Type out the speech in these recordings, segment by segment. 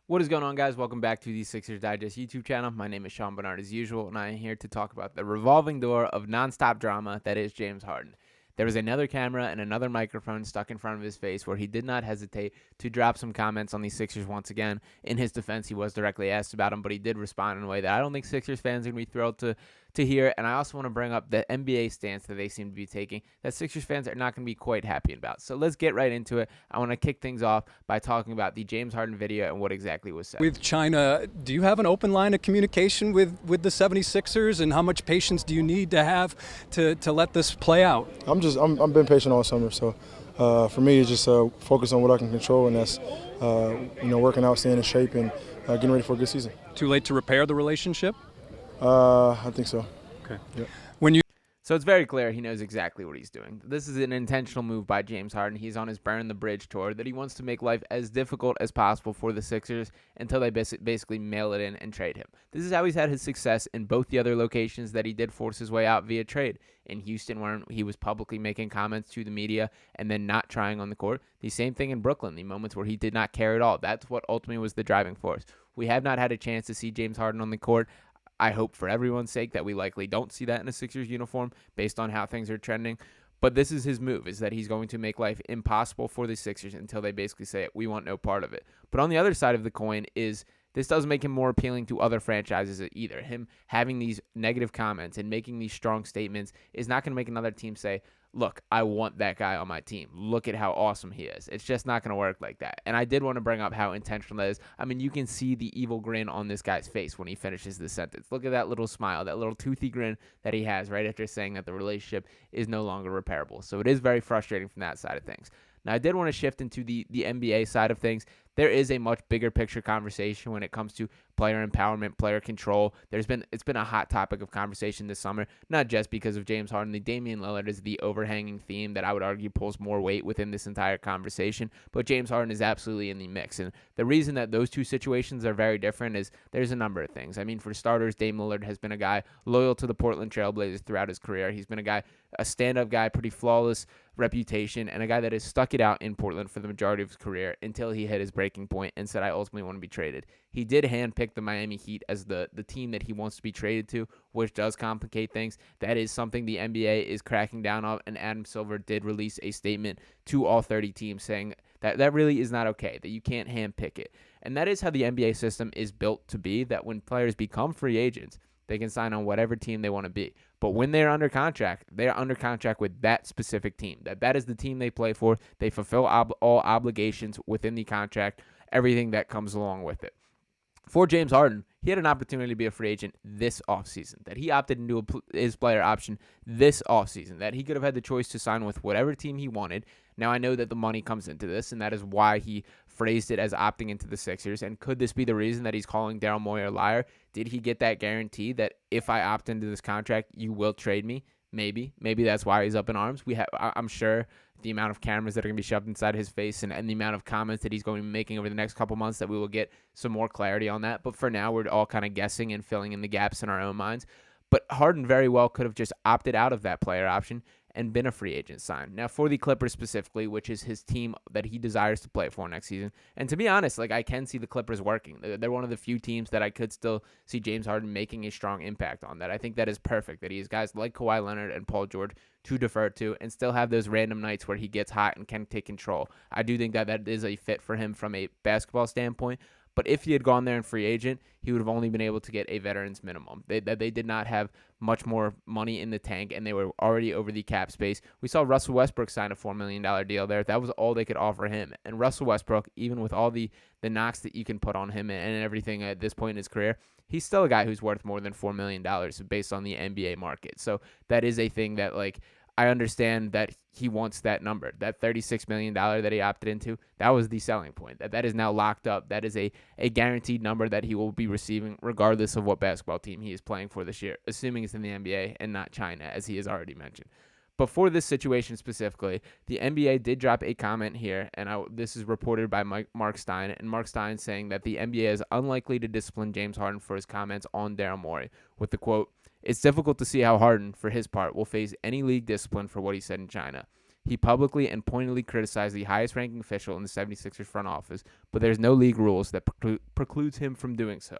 What is going on, guys? Welcome back to the Sixers Digest YouTube channel. My name is Sean Barnard as usual, and I am here to talk about the revolving door of nonstop drama that is James Harden. There was another camera and another microphone stuck in front of his face where he did not hesitate to drop some comments on the Sixers once again. In his defense, he was directly asked about him, but he did respond in a way that I don't think Sixers fans are going to be thrilled to hear. And I also want to bring up the NBA stance that they seem to be taking that Sixers fans are not going to be quite happy about. So let's get right into it. I want to kick things off by talking about the James Harden video and what exactly was said. With China, do you have an open line of communication with the 76ers, and how much patience do you need to have to let this play out? I'm been patient all summer, so for me it's just focus on what I can control, and that's working out, staying in shape, and getting ready for a good season. Too late to repair the relationship? I think so. Okay. Yep. So it's very clear he knows exactly what he's doing. This is an intentional move by James Harden. He's on his Burn the Bridge tour that he wants to make life as difficult as possible for the Sixers until they basically mail it in and trade him. This is how he's had his success in both the other locations that he did force his way out via trade. In Houston, where he was publicly making comments to the media and then not trying on the court. The same thing in Brooklyn, the moments where he did not care at all. That's what ultimately was the driving force. We have not had a chance to see James Harden on the court. I hope for everyone's sake that we likely don't see that in a Sixers uniform based on how things are trending. But this is his move, is that he's going to make life impossible for the Sixers until they basically say, we want no part of it. But on the other side of the coin is this doesn't make him more appealing to other franchises either. Him having these negative comments and making these strong statements is not going to make another team say, look, I want that guy on my team. Look at how awesome he is. It's just not going to work like that. And I did want to bring up how intentional that is. I mean, you can see the evil grin on this guy's face when he finishes the sentence. Look at that little smile, that little toothy grin that he has right after saying that the relationship is no longer repairable. So it is very frustrating from that side of things. Now, I did want to shift into the NBA side of things. There is a much bigger picture conversation when it comes to player empowerment, player control. It's been a hot topic of conversation this summer, not just because of James Harden. The Damian Lillard is the overhanging theme that I would argue pulls more weight within this entire conversation, but James Harden is absolutely in the mix. And the reason that those two situations are very different is there's a number of things. I mean, for starters, Dame Lillard has been a guy loyal to the Portland Trailblazers throughout his career. He's been a stand-up guy, pretty flawless reputation, and a guy that has stuck it out in Portland for the majority of his career until he hit his breaking point and said, I ultimately want to be traded. He did handpick the Miami Heat as the team that he wants to be traded to, which does complicate things. That is something the NBA is cracking down on, and Adam Silver did release a statement to all 30 teams saying that really is not okay, that you can't handpick it. And that is how the NBA system is built to be, that when players become free agents, they can sign on whatever team they want to be. But when they're under contract, they're under contract with that specific team. That is the team they play for. They fulfill all obligations within the contract, everything that comes along with it. For James Harden, he had an opportunity to be a free agent this offseason, that he opted into his player option this offseason, that he could have had the choice to sign with whatever team he wanted. Now, I know that the money comes into this, and that is why he phrased it as opting into the Sixers. And could this be the reason that he's calling Daryl Morey a liar? Did he get that guarantee that if I opt into this contract, you will trade me? Maybe that's why he's up in arms. I'm sure the amount of cameras that are going to be shoved inside his face and the amount of comments that he's going to be making over the next couple months that we will get some more clarity on that. But for now, we're all kind of guessing and filling in the gaps in our own minds. But Harden very well could have just opted out of that player option and been a free agent sign. Now, for the Clippers specifically, which is his team that he desires to play for next season, and to be honest, I can see the Clippers working. They're one of the few teams that I could still see James Harden making a strong impact on. That I think that is perfect, that he has guys like Kawhi Leonard and Paul George to defer to and still have those random nights where he gets hot and can take control. I do think that is a fit for him from a basketball standpoint. But if he had gone there in free agent, he would have only been able to get a veteran's minimum. They did not have much more money in the tank, and they were already over the cap space. We saw Russell Westbrook sign a $4 million deal there. That was all they could offer him. And Russell Westbrook, even with all the knocks that you can put on him and everything at this point in his career, he's still a guy who's worth more than $4 million based on the NBA market. So that is a thing that, I understand that he wants that number, that $36 million that he opted into. That was the selling point. That is now locked up. That is a guaranteed number that he will be receiving regardless of what basketball team he is playing for this year, assuming it's in the NBA and not China, as he has already mentioned. But for this situation specifically, the NBA did drop a comment here, and this is reported by Mark Stein, and Mark Stein saying that the NBA is unlikely to discipline James Harden for his comments on Daryl Morey, with the quote, "It's difficult to see how Harden, for his part, will face any league discipline for what he said in China. He publicly and pointedly criticized the highest-ranking official in the 76ers front office, but there's no league rules that precludes him from doing so.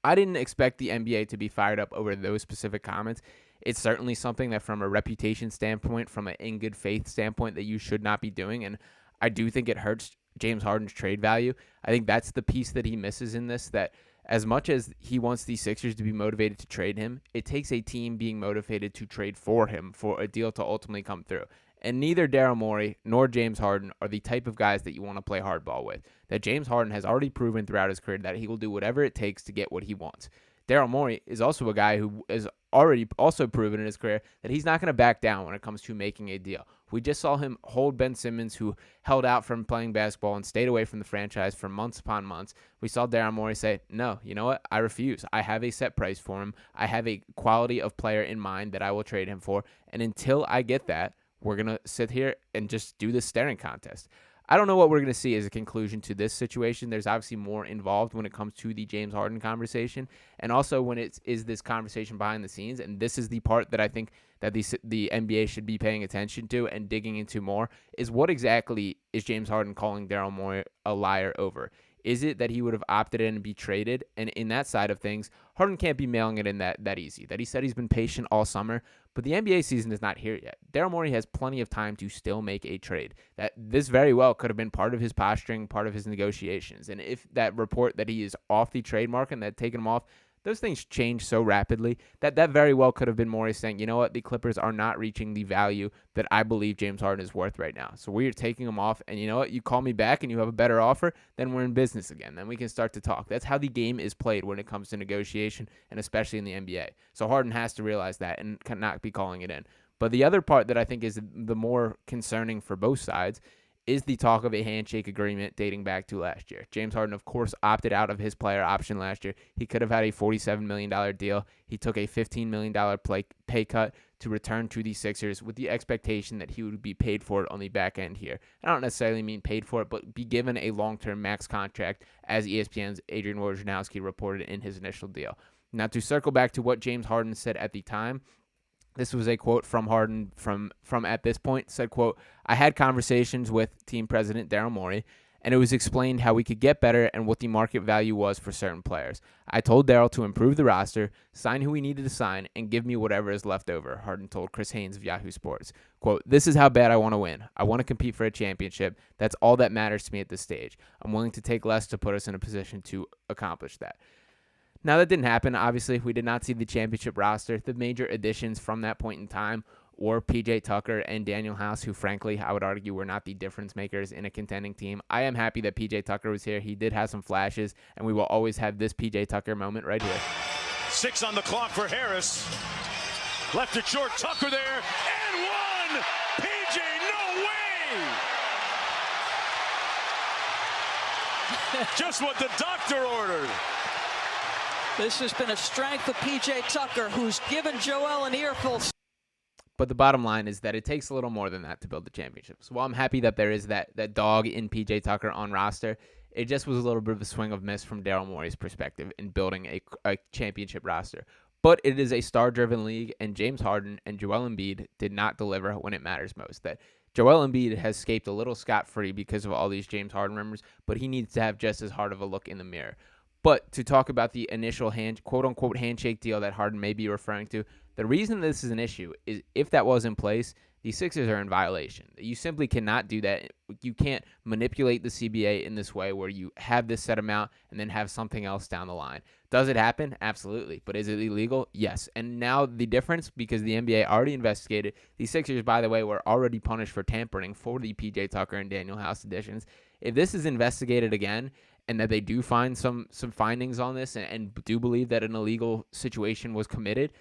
I didn't expect the NBA to be fired up over those specific comments. It's certainly something that from a reputation standpoint, from an in good faith standpoint, that you should not be doing. And I do think it hurts James Harden's trade value. I think that's the piece that he misses in this, that as much as he wants the Sixers to be motivated to trade him, it takes a team being motivated to trade for him for a deal to ultimately come through. And neither Daryl Morey nor James Harden are the type of guys that you want to play hardball with. That James Harden has already proven throughout his career that he will do whatever it takes to get what he wants. Daryl Morey is also a guy who is already also proven in his career that he's not going to back down when it comes to making a deal. We just saw him hold Ben Simmons, who held out from playing basketball and stayed away from the franchise for months upon months. We saw Daryl Morey say, no, you know what? I refuse. I have a set price for him. I have a quality of player in mind that I will trade him for. And until I get that, we're going to sit here and just do this staring contest. I don't know what we're going to see as a conclusion to this situation. There's obviously more involved when it comes to the James Harden conversation, and also when it is this conversation behind the scenes. And this is the part that I think that the NBA should be paying attention to and digging into more, is what exactly is James Harden calling Daryl Morey a liar over? Is it that he would have opted in and be traded? And in that side of things, Harden can't be mailing it in that easy. That he said he's been patient all summer, but the NBA season is not here yet. Daryl Morey has plenty of time to still make a trade. That this very well could have been part of his posturing, part of his negotiations. And if that report that he is off the trade market and that taken him off, those things change so rapidly that very well could have been Morey saying, you know what, the Clippers are not reaching the value that I believe James Harden is worth right now. So we are taking him off, and you know what, you call me back and you have a better offer, then we're in business again. Then we can start to talk. That's how the game is played when it comes to negotiation, and especially in the NBA. So Harden has to realize that and cannot be calling it in. But the other part that I think is the more concerning for both sides is the talk of a handshake agreement dating back to last year. James Harden, of course, opted out of his player option last year. He could have had a $47 million deal. He took a $15 million pay cut to return to the Sixers with the expectation that he would be paid for it on the back end here. I don't necessarily mean paid for it, but be given a long-term max contract, as ESPN's Adrian Wojnarowski reported in his initial deal. Now, to circle back to what James Harden said at the time, this was a quote from Harden from at this point, said, quote, I had conversations with team president Daryl Morey, and it was explained how we could get better and what the market value was for certain players. I told Daryl to improve the roster, sign who we needed to sign, and give me whatever is left over, Harden told Chris Haynes of Yahoo Sports. Quote, this is how bad I want to win. I want to compete for a championship. That's all that matters to me at this stage. I'm willing to take less to put us in a position to accomplish that. Now, that didn't happen. Obviously, we did not see the championship roster. The major additions from that point in time were P.J. Tucker and Daniel House, who, frankly, I would argue were not the difference makers in a contending team. I am happy that P.J. Tucker was here. He did have some flashes, and we will always have this P.J. Tucker moment right here. 6 on the clock for Harris. Left it short. Tucker there. And one! P.J., no way! Just what the doctor ordered. This has been a strength of P.J. Tucker, who's given Joel an earful. But the bottom line is that it takes a little more than that to build the championship. So while I'm happy that there is that dog in P.J. Tucker on roster, it just was a little bit of a swing of miss from Daryl Morey's perspective in building a championship roster. But it is a star-driven league, and James Harden and Joel Embiid did not deliver when it matters most. That Joel Embiid has escaped a little scot-free because of all these James Harden rumors, but he needs to have just as hard of a look in the mirror. But to talk about the initial quote-unquote handshake deal that Harden may be referring to, the reason this is an issue is if that was in place, the Sixers are in violation. You simply cannot do that. You can't manipulate the CBA in this way where you have this set amount and then have something else down the line. Does it happen? Absolutely. But is it illegal? Yes. And now the difference, because the NBA already investigated, the Sixers, by the way, were already punished for tampering for the P.J. Tucker and Daniel House additions. If this is investigated again, and that they do find some findings on this and do believe that an illegal situation was committed,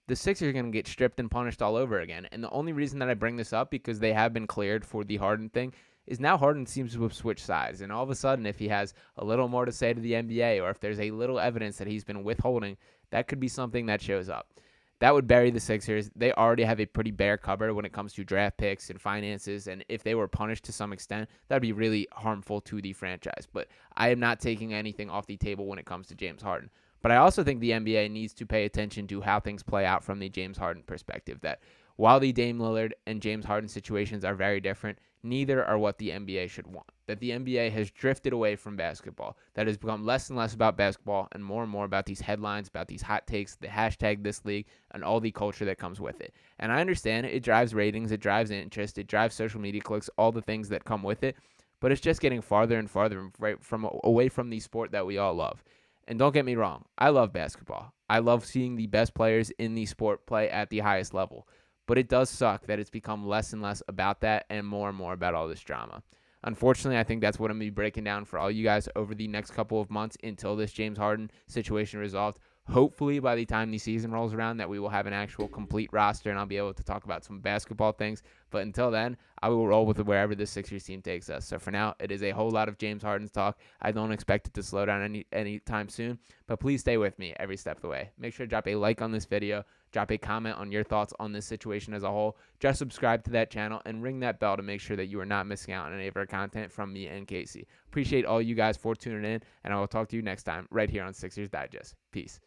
the Sixers are going to get stripped and punished all over again. And the only reason that I bring this up, because they have been cleared for the Harden thing, is now Harden seems to have switched sides. And all of a sudden, if he has a little more to say to the NBA, or if there's a little evidence that he's been withholding, that could be something that shows up. That would bury the Sixers. They already have a pretty bare cupboard when it comes to draft picks and finances, and if they were punished to some extent, that would be really harmful to the franchise. But I am not taking anything off the table when it comes to James Harden. But I also think the NBA needs to pay attention to how things play out from the James Harden perspective, that While the Dame Lillard and James Harden situations are very different, neither are what the NBA should want. That the NBA has drifted away from basketball. That has become less and less about basketball and more about these headlines, about these hot takes, the hashtag this league, and all the culture that comes with it. And I understand it drives ratings, it drives interest, it drives social media clicks, all the things that come with it. But it's just getting farther and farther away from the sport that we all love. And don't get me wrong, I love basketball. I love seeing the best players in the sport play at the highest level. But it does suck that it's become less and less about that and more about all this drama. Unfortunately, I think that's what I'm going to be breaking down for all you guys over the next couple of months until this James Harden situation resolved. Hopefully, by the time the season rolls around, that we will have an actual complete roster and I'll be able to talk about some basketball things. But until then, I will roll with wherever the Sixers team takes us. So for now, it is a whole lot of James Harden's talk. I don't expect it to slow down anytime soon, but please stay with me every step of the way. Make sure to drop a like on this video, drop a comment on your thoughts on this situation as a whole. Just subscribe to that channel and ring that bell to make sure that you are not missing out on any of our content from me and Casey. Appreciate all you guys for tuning in, and I will talk to you next time right here on Sixers Digest. Peace.